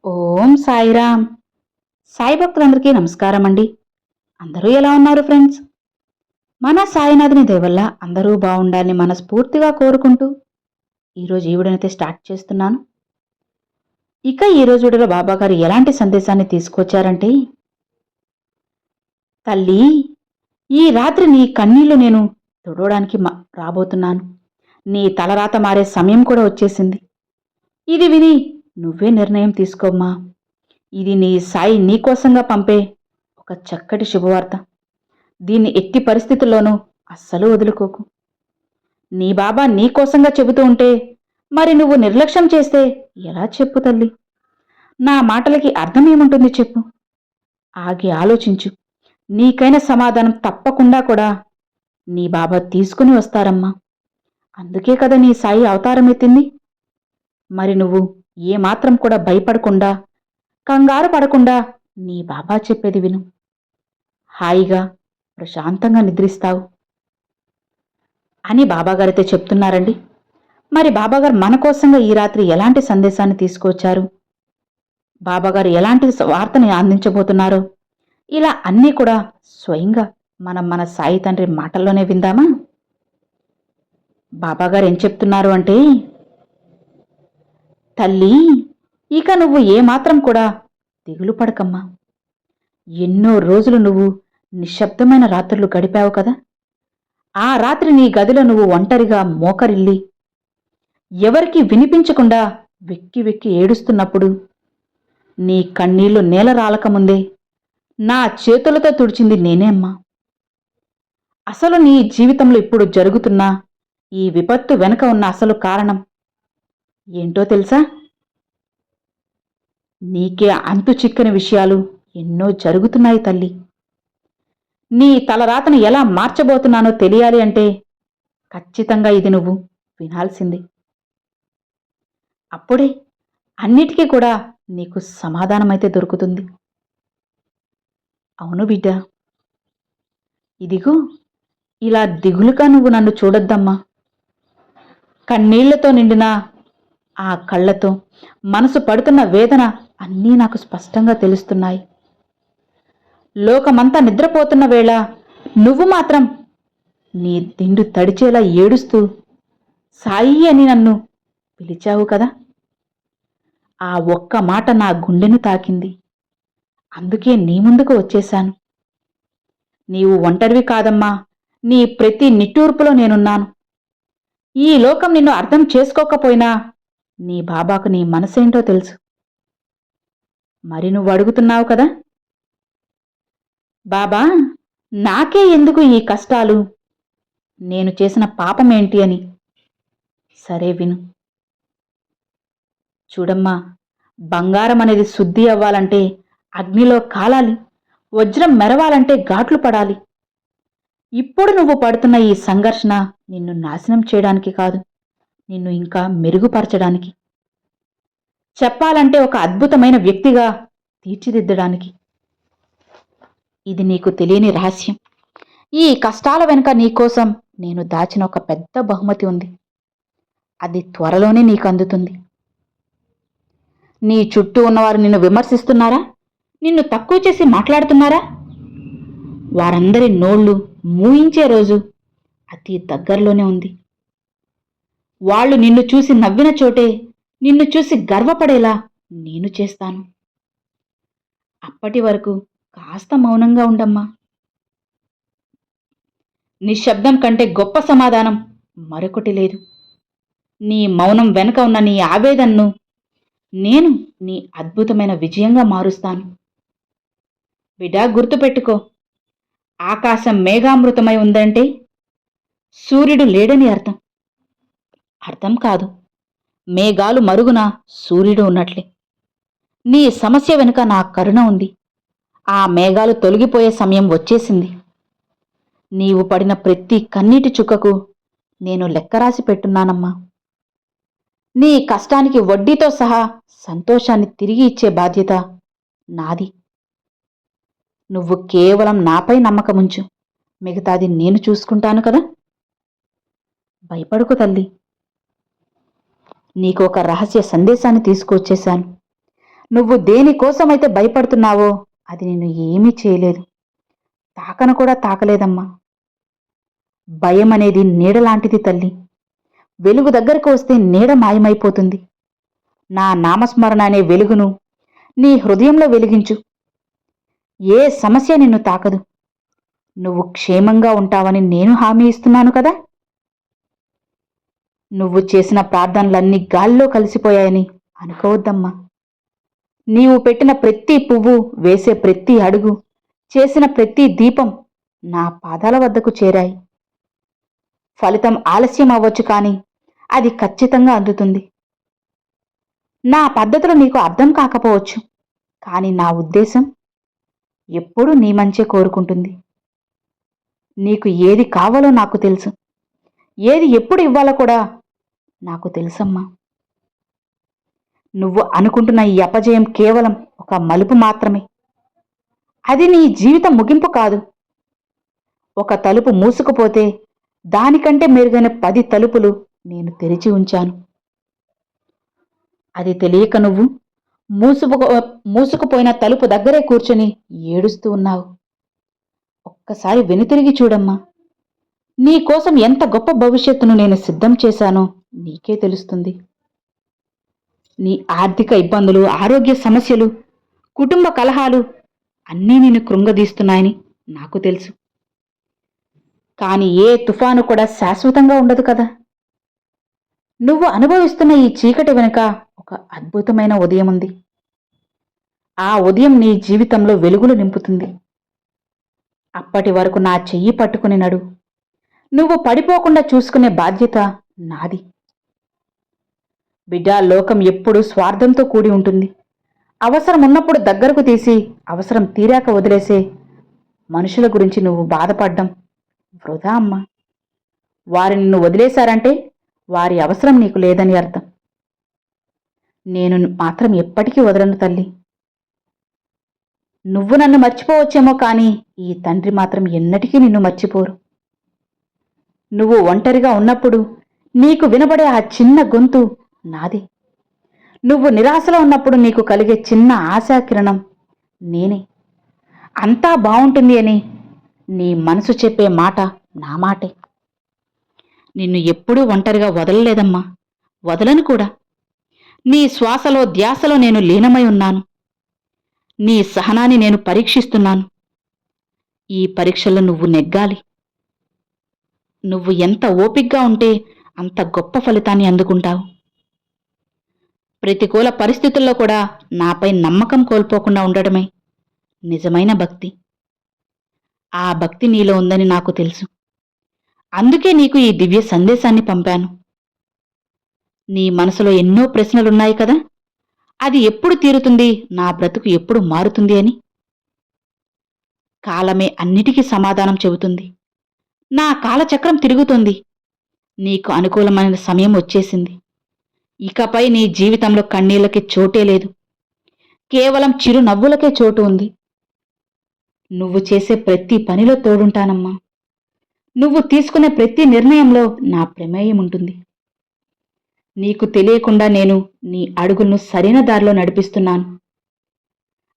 ఓం సాయిరామ్. సాయి భక్తులందరికీ నమస్కారం అండి. అందరూ ఎలా ఉన్నారు ఫ్రెండ్స్? మన సాయినాథుని దయ వల్ల అందరూ బాగుండాలని మనస్ఫూర్తిగా కోరుకుంటూ ఈరోజు ఈ వీడియోనైతే స్టార్ట్ చేస్తున్నాను. ఇక ఈరోజు వీడియోలో బాబా గారు ఎలాంటి సందేశాన్ని తీసుకొచ్చారంటే, తల్లి, ఈ రాత్రి నీ కన్నీళ్లు నేను తుడవడానికి రాబోతున్నాను. నీ తలరాత మారే సమయం కూడా వచ్చేసింది. ఇది విని నువ్వే నిర్ణయం తీసుకోమ్మా. ఇది నీ సాయి నీకోసంగా పంపే ఒక చక్కటి శుభవార్త. దీన్ని ఎట్టి పరిస్థితుల్లోనూ అస్సలు వదులుకోకు. నీ బాబా నీకోసంగా చెబుతూ ఉంటే మరి నువ్వు నిర్లక్ష్యం చేస్తే ఎలా చెప్పు తల్లి? నా మాటలకి అర్థమేముంటుంది చెప్పు? ఆగి ఆలోచించు. నీకైన సమాధానం తప్పకుండా కూడా నీ బాబా తీసుకుని వస్తారమ్మా. అందుకే కదా నీ సాయి అవతారం ఎత్తింది. మరి నువ్వు ఏమాత్రం కూడా భయపడకుండా, కంగారు పడకుండా నీ బాబా చెప్పేది విను. హాయిగా ప్రశాంతంగా నిద్రిస్తావు అని బాబాగారైతే చెప్తున్నారండి. మరి బాబాగారు మన కోసంగా ఈ రాత్రి ఎలాంటి సందేశాన్ని తీసుకొచ్చారు, బాబాగారు ఎలాంటి వార్తని అందించబోతున్నారో, ఇలా అన్నీ కూడా స్వయంగా మన సాయి తండ్రి మాటల్లోనే విందామా? బాబాగారు ఏం చెప్తున్నారు అంటే, తల్లి, ఇక నువ్వు ఏమాత్రం కూడా దిగులు పడకమ్మా. ఎన్నో రోజులు నువ్వు నిశ్శబ్దమైన రాత్రులు గడిపావు కదా. ఆ రాత్రి నీ గదిలో నువ్వు ఒంటరిగా మోకరిల్లి ఎవరికీ వినిపించకుండా వెక్కి వెక్కి ఏడుస్తున్నప్పుడు నీ కన్నీళ్లు నేల రాలకముందే నా చేతులతో తుడిచింది నేనే అమ్మా. అసలు నీ జీవితంలో ఇప్పుడు జరుగుతున్న ఈ విపత్తు వెనుక ఉన్న అసలు కారణం ఏంటో తెలుసా? నీకే అంతు చిక్కని విషయాలు ఎన్నో జరుగుతున్నాయి తల్లి. నీ తలరాతను ఎలా మార్చబోతున్నానో తెలియాలి అంటే ఖచ్చితంగా ఇది నువ్వు వినాల్సిందే. అప్పుడే అన్నిటికీ కూడా నీకు సమాధానమైతే దొరుకుతుంది. అవును బిడ్డ, ఇదిగో ఇలా దిగులుగా నువ్వు నన్ను చూడొద్దమ్మా. కన్నీళ్లతో నిండిన ఆ కళ్ళతో మనసు పడుతున్న వేదన అన్నీ నాకు స్పష్టంగా తెలుస్తున్నాయి. లోకమంతా నిద్రపోతున్న వేళ నువ్వు మాత్రం నీ దిండు తడిచేలా ఏడుస్తూ సాయి అని నన్ను పిలిచావు కదా. ఆ ఒక్క మాట నా గుండెను తాకింది. అందుకే నీ ముందుకు వచ్చేశాను. నీవు ఒంటరివి కాదమ్మా. నీ ప్రతి నిట్టూర్పులో నేనున్నాను. ఈ లోకం నిన్ను అర్థం చేసుకోకపోయినా నీ బాబాకు నీ మనసేంటో తెలుసు. మరి నువ్వు అడుగుతున్నావు కదా, బాబా, నాకే ఎందుకు ఈ కష్టాలు, నేను చేసిన పాపమేంటి అని. సరే విను. చూడమ్మా, బంగారం అనేది శుద్ధి అవ్వాలంటే అగ్నిలో కాలాలి, వజ్రం మెరవాలంటే ఘాట్లు పడాలి. ఇప్పుడు నువ్వు పడుతున్న ఈ సంఘర్షణ నిన్ను నాశనం చేయడానికి కాదు, నిన్ను ఇంకా మెరుగుపరచడానికి, చెప్పాలంటే ఒక అద్భుతమైన వ్యక్తిగా తీర్చిదిద్దడానికి. ఇది నీకు తెలియని రహస్యం. ఈ కష్టాల వెనుక నీకోసం నేను దాచిన ఒక పెద్ద బహుమతి ఉంది. అది త్వరలోనే నీకు అందుతుంది. నీ చుట్టూ ఉన్నవారు నిన్ను విమర్శిస్తున్నారా, నిన్ను తక్కువ చేసి మాట్లాడుతున్నారా? వారందరి నోళ్లు మూయించే రోజు అతి దగ్గరలోనే ఉంది. వాళ్ళు నిన్ను చూసి నవ్విన చోటే నిన్ను చూసి గర్వపడేలా నేను చేస్తాను. అప్పటి వరకు కాస్త మౌనంగా ఉండమ్మా. నిశ్శబ్దం కంటే గొప్ప సమాధానం మరొకటి లేదు. నీ మౌనం వెనుక ఉన్న నీ ఆవేదనను నేను నీ అద్భుతమైన విజయంగా మారుస్తాను. బిడ్డా, గుర్తుపెట్టుకో, ఆకాశం మేఘామృతమై ఉందంటే సూర్యుడు లేడని అర్థం. అర్థం కాదు, మేఘాలు మరుగున సూర్యుడు ఉన్నట్లే. నీ సమస్య వెనుక నా కరుణ ఉంది. ఆ మేఘాలు తొలగిపోయే సమయం వచ్చేసింది. నీవు పడిన ప్రతి కన్నీటి చుక్కకు నేను లెక్కరాసి పెట్టున్నానమ్మా. నీ కష్టానికి వడ్డీతో సహా సంతోషాన్ని తిరిగి ఇచ్చే బాధ్యత నాది. నువ్వు కేవలం నాపై నమ్మకముంచు, మిగతాది నేను చూసుకుంటాను కదా. భయపడుకు తల్లి. నీకు ఒక రహస్య సందేశాన్ని తీసుకువచ్చేశాను. నువ్వు దేనికోసమైతే భయపడుతున్నావో అది నిన్ను ఏమీ చేయలేదు. తాకను కూడా తాకలేదమ్మా. భయం అనేది నీడలాంటిది తల్లి. వెలుగు దగ్గరకు వస్తే నీడ మాయమైపోతుంది. నా నామస్మరణ అనే వెలుగును నీ హృదయంలో వెలిగించు. ఏ సమస్య నిన్ను తాకదు. నువ్వు క్షేమంగా ఉంటావని నేను హామీ ఇస్తున్నాను కదా. నువ్వు చేసిన ప్రార్థనలన్నీ గాల్లో కలిసిపోయాయని అనుకోవద్దమ్మా. నీవు పెట్టిన ప్రతి పువ్వు, వేసే ప్రతి అడుగు, చేసిన ప్రతి దీపం నా పాదాల వద్దకు చేరాయి. ఫలితం ఆలస్యం అవ్వచ్చు, కానీ అది ఖచ్చితంగా అందుతుంది. నా పద్ధతులు నీకు అర్థం కాకపోవచ్చు, కానీ నా ఉద్దేశం ఎప్పుడూ నీ మంచే కోరుకుంటుంది. నీకు ఏది కావాలో నాకు తెలుసు. ఏది ఎప్పుడు ఇవ్వాలో కూడా నాకు తెలుసమ్మా. నువ్వు అనుకుంటున్న ఈ అపజయం కేవలం ఒక మలుపు మాత్రమే. అది నీ జీవితం ముగింపు కాదు. ఒక తలుపు మూసుకుపోతే దానికంటే మెరుగైన 10 తలుపులు నేను తెరిచి ఉంచాను. అది తెలియక నువ్వు మూసుకుపోయిన తలుపు దగ్గరే కూర్చొని ఏడుస్తూ ఉన్నావు. ఒక్కసారి వెనుతిరిగి చూడమ్మా. నీకోసం ఎంత గొప్ప భవిష్యత్తును నేను సిద్ధం చేశానో నీకే తెలుస్తుంది. నీ ఆర్థిక ఇబ్బందులు, ఆరోగ్య సమస్యలు, కుటుంబ కలహాలు అన్నీ నిన్ను కృంగదీస్తున్నాయని నాకు తెలుసు. కానీ ఏ తుఫాను కూడా శాశ్వతంగా ఉండదు కదా. నువ్వు అనుభవిస్తున్న ఈ చీకటి వెనుక ఒక అద్భుతమైన ఉదయం ఉంది. ఆ ఉదయం నీ జీవితంలో వెలుగులు నింపుతుంది. అప్పటి వరకు నా చెయ్యి పట్టుకుని నడు. నువ్వు పడిపోకుండా చూసుకునే బాధ్యత నాది. బిడ్డా, లోకం ఎప్పుడూ స్వార్థంతో కూడి ఉంటుంది. అవసరం ఉన్నప్పుడు దగ్గరకు తీసి, అవసరం తీరాక వదిలేసే మనుషుల గురించి నువ్వు బాధపడ్డం వృధా అమ్మా. వారిని నిన్ను వదిలేశారంటే వారి అవసరం నీకు లేదని అర్థం. నేను మాత్రం ఎప్పటికీ వదలను తల్లి. నువ్వు నన్ను మర్చిపోవచ్చేమో, కానీ ఈ తండ్రి మాత్రం ఎన్నటికీ నిన్ను మర్చిపోరు. నువ్వు ఒంటరిగా ఉన్నప్పుడు నీకు వినబడే ఆ చిన్న గొంతు నాదే. నువ్వు నిరాశలో ఉన్నప్పుడు నీకు కలిగే చిన్న ఆశాకిరణం నేనే. అంతా బావుంటుంది అని నీ మనసు చెప్పే మాట నా మాటే. నిన్ను ఎప్పుడూ ఒంటరిగా వదలలేదమ్మా, వదలను కూడా. నీ శ్వాసలో, ధ్యాసలో నేను లీనమై ఉన్నాను. నీ సహనాన్ని నేను పరీక్షిస్తున్నాను. ఈ పరీక్షలో నువ్వు నెగ్గాలి. నువ్వు ఎంత ఓపిగ్గా ఉంటే అంత గొప్ప ఫలితాన్ని అందుకుంటావు. ప్రతికూల పరిస్థితుల్లో కూడా నాపై నమ్మకం కోల్పోకుండా ఉండడమే నిజమైన భక్తి. ఆ భక్తి నీలో ఉందని నాకు తెలుసు. అందుకే నీకు ఈ దివ్య సందేశాన్ని పంపాను. నీ మనసులో ఎన్నో ప్రశ్నలున్నాయి కదా. అది ఎప్పుడు తీరుతుంది, నా బ్రతుకు ఎప్పుడు మారుతుంది అని. కాలమే అన్నిటికీ సమాధానం చెబుతుంది. నా కాలచక్రం తిరుగుతుంది. నీకు అనుకూలమైన సమయం వచ్చేసింది. ఇకపై నీ జీవితంలో కన్నీళ్లకి చోటే లేదు. కేవలం చిరునవ్వులకే చోటు ఉంది. నువ్వు చేసే ప్రతి పనిలో తోడుంటానమ్మా. నువ్వు తీసుకునే ప్రతి నిర్ణయంలో నా ప్రమేయం ఉంటుంది. నీకు తెలియకుండా నేను నీ అడుగులను సరైన దారిలో నడిపిస్తున్నాను.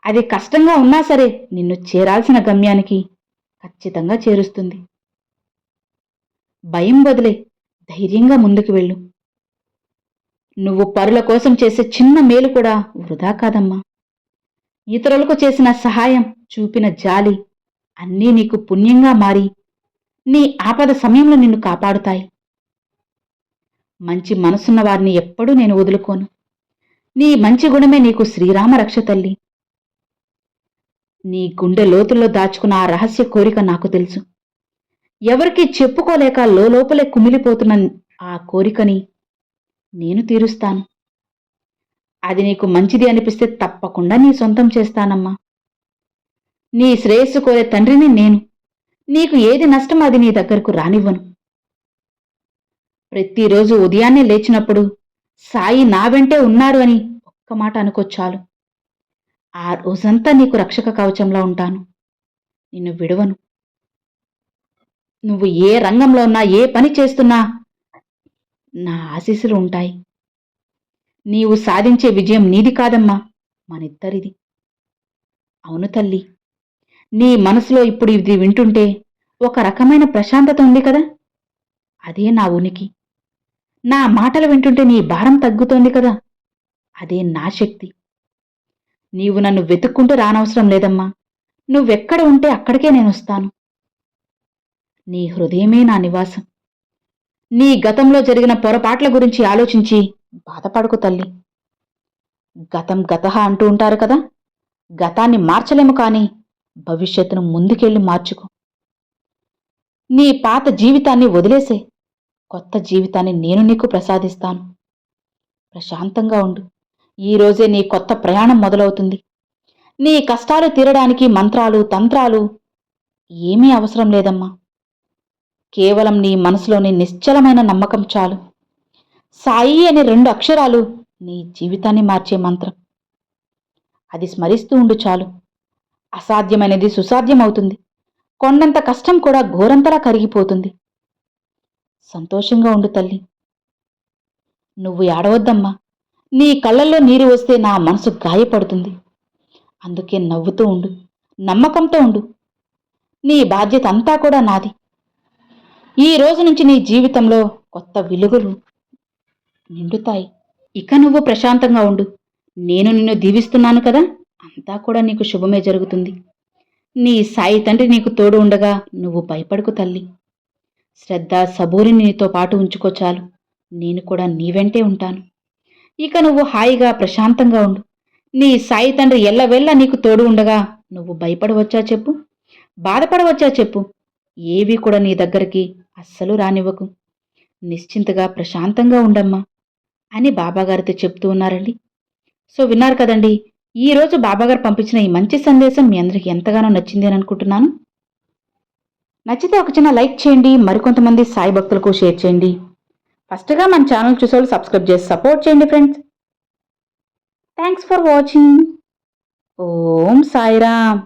అది కష్టంగా ఉన్నా సరే నిన్ను చేరాల్సిన గమ్యానికి ఖచ్చితంగా చేరుస్తుంది. భయం వదిలే, ధైర్యంగా ముందుకు వెళ్ళు. నువ్వు పరుల కోసం చేసే చిన్న మేలు కూడా వృధా కాదమ్మా. ఇతరులకు చేసిన సహాయం, చూపిన జాలి అన్నీ నీకు పుణ్యంగా మారి నీ ఆపద సమయంలో నిన్ను కాపాడుతాయి. మంచి మనసున్న వారిని ఎప్పుడూ నేను వదులుకోను. నీ మంచి గుణమే నీకు శ్రీరామ రక్ష తల్లి. నీ గుండె లోతుల్లో దాచుకున్న ఆ రహస్య కోరిక నాకు తెలుసు. ఎవరికీ చెప్పుకోలేక లోపలే కుమిలిపోతున్న ఆ కోరికని నేను తీరుస్తాను. అది నీకు మంచిది అనిపిస్తే తప్పకుండా నీ సొంతం చేస్తానమ్మా. నీ శ్రేయస్సు కోరే తండ్రిని నేను. నీకు ఏది నష్టం అది నీ దగ్గరకు రానివ్వను. ప్రతిరోజు ఉదయాన్నే లేచినప్పుడు సాయి నా వెంటే ఉన్నారు అని ఒక్క మాట అనుకోచాలు. ఆ రోజంతా నీకు రక్షక కవచంలా ఉంటాను. నిన్ను విడవను. నువ్వు ఏ రంగంలో ఉన్నా, ఏ పని చేస్తున్నా నా ఆశీస్సులు ఉంటాయి. నీవు సాధించే విజయం నీది కాదమ్మా, మనిద్దరిది. అవును తల్లి, నీ మనసులో ఇప్పుడు ఇది వింటుంటే ఒక రకమైన ప్రశాంతత ఉంది కదా. అదే నా ఉనికి. నా మాటలు వింటుంటే నీ భారం తగ్గుతోంది కదా. అదే నా శక్తి. నీవు నన్ను వెతుక్కుంటూ రానవసరం లేదమ్మా. నువ్వెక్కడ ఉంటే అక్కడికే నేనొస్తాను. నీ హృదయమే నా నివాసం. నీ గతంలో జరిగిన పొరపాట్ల గురించి ఆలోచించి బాధపడకు తల్లి. గతం గతహ అంటూ ఉంటారు కదా. గతాన్ని మార్చలేము కాని భవిష్యత్తును ముందుకెళ్ళి మార్చుకో. నీ పాత జీవితాన్ని వదిలేసే. కొత్త జీవితాన్ని నేను నీకు ప్రసాదిస్తాను. ప్రశాంతంగా ఉండు. ఈరోజే నీ కొత్త ప్రయాణం మొదలవుతుంది. నీ కష్టాలు తీరడానికి మంత్రాలు, తంత్రాలు ఏమీ అవసరం లేదమ్మా. కేవలం నీ మనసులోని నిశ్చలమైన నమ్మకం చాలు. సాయి అనే 2 అక్షరాలు నీ జీవితాన్ని మార్చే మంత్రం. అది స్మరిస్తూ ఉండు చాలు. అసాధ్యమైనది సుసాధ్యమవుతుంది. కొండంత కష్టం కూడా ఘోరంతలా కరిగిపోతుంది. సంతోషంగా ఉండు తల్లి. నువ్వు ఏడవద్దమ్మా. నీ కళ్ళల్లో నీరు వస్తే నా మనసు గాయపడుతుంది. అందుకే నవ్వుతూ ఉండు. నమ్మకంతో ఉండు. నీ బాధ్యత అంతా కూడా నాది. ఈ రోజు నుంచి నీ జీవితంలో కొత్త వెలుగులు నిండుతాయి. ఇక నువ్వు ప్రశాంతంగా ఉండు. నేను నిన్ను దీవిస్తున్నాను కదా. అంతా కూడా నీకు శుభమే జరుగుతుంది. నీ సాయి తండ్రి నీకు తోడు ఉండగా నువ్వు భయపడకు తల్లి. శ్రద్ధ, సబూరిని నీతో పాటు ఉంచుకో చాలు. నేను కూడా నీ వెంటే ఉంటాను. ఇక నువ్వు హాయిగా ప్రశాంతంగా ఉండు. నీ సాయి తండ్రి ఎల్లవెల్లా నీకు తోడు ఉండగా నువ్వు భయపడవచ్చా చెప్పు? బాధపడవచ్చా చెప్పు? ఏవీ కూడా నీ దగ్గరికి అస్సలు రానివ్వకు. నిశ్చింతగా ప్రశాంతంగా ఉండమ్మా అని బాబాగారితో చెప్తూ ఉన్నారండి. సో విన్నారు కదండి. ఈరోజు బాబాగారు పంపించిన ఈ మంచి సందేశం మీ అందరికీ ఎంతగానో నచ్చింది అని అనుకుంటున్నాను. నచ్చితే ఒక చిన్న లైక్ చేయండి. మరికొంతమంది సాయి భక్తులకు షేర్ చేయండి. ఫస్ట్గా మన ఛానల్ చూసేవాళ్ళు సబ్స్క్రైబ్ చేసి సపోర్ట్ చేయండి friends. Thanks for watching. Om Sairam.